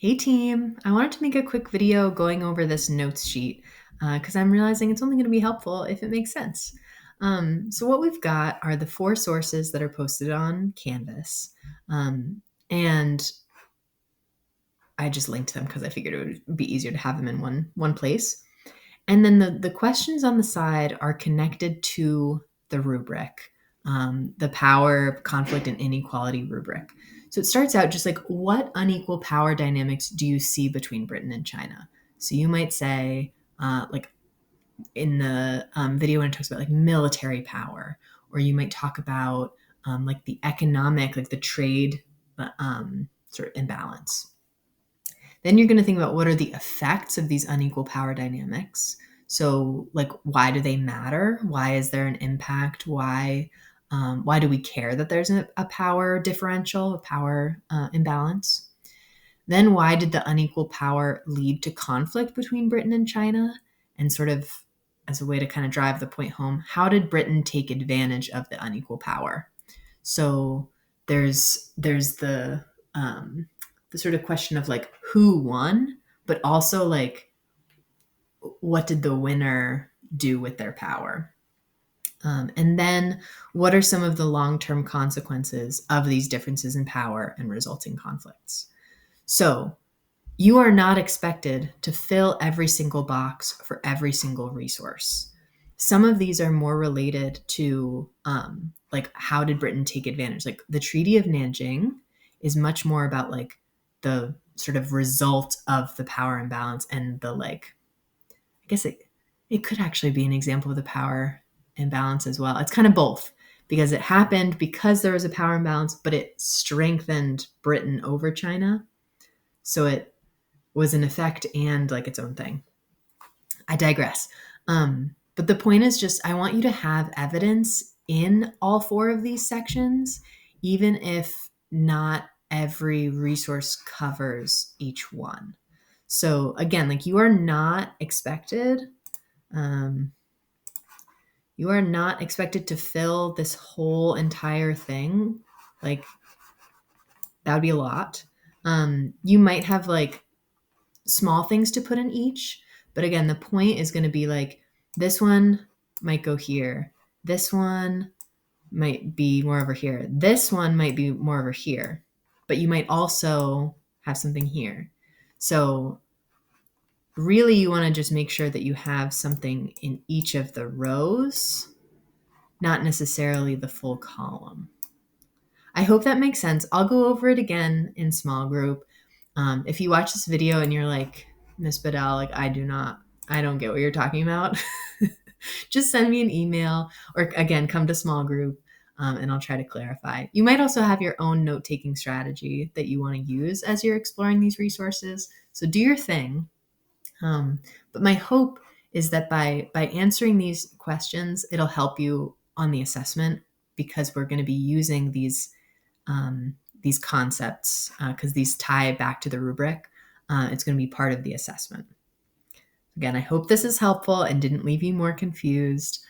Hey team, I wanted to make a quick video going over this notes sheet because I'm realizing it's only going to be helpful if it makes sense. So what we've got are the 4 sources that are posted on Canvas. And I just linked them because I figured it would be easier to have them in one place. And then the questions on the side are connected to the rubric, the power, conflict, and inequality rubric. So it starts out just like, what unequal power dynamics do you see between Britain and China? So you might say, like in the video when it talks about like military power, or you might talk about like the economic, like the trade sort of imbalance. Then you're going to think about what are the effects of these unequal power dynamics. So, like, why do they matter? Why is there an impact? Why do we care that there's a power differential, a power imbalance? Then, why did the unequal power lead to conflict between Britain and China? And sort of as a way to kind of drive the point home, how did Britain take advantage of the unequal power? So there's the sort of question of like who won, but also like what did the winner do with their power? And then what are some of the long-term consequences of these differences in power and resulting conflicts? So you are not expected to fill every single box for every single resource. Some of these are more related to like how did Britain take advantage? Like the Treaty of Nanjing is much more about like the sort of result of the power imbalance and the like. I guess it could actually be an example of the power imbalance as well. It's kind of both because it happened because there was a power imbalance, but it strengthened Britain over China. So it was an effect and like its own thing. I digress. But the point is just I want you to have evidence in all 4 of these sections, even if not every resource covers each one. So again, like um, you are not expected to fill this whole entire thing. Like that would be a lot. You might have like small things to put in each. But again, the point is going to be like this one might go here. This one might be more over here. This one might be more over here. But you might also have something here. So really you want to just make sure that you have something in each of the rows, not necessarily the full column. I hope that makes sense. I'll go over it again in small group. If you watch this video and you're like, Miss Bedell, like I don't get what you're talking about, just send me an email or again, come to small group and I'll try to clarify. You might also have your own note-taking strategy that you want to use as you're exploring these resources. So do your thing. But my hope is that by answering these questions, it'll help you on the assessment because we're going to be using these concepts because these tie back to the rubric. It's going to be part of the assessment. Again, I hope this is helpful and didn't leave you more confused.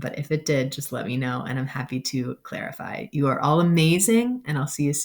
But if it did, just let me know and I'm happy to clarify. You are all amazing and I'll see you soon.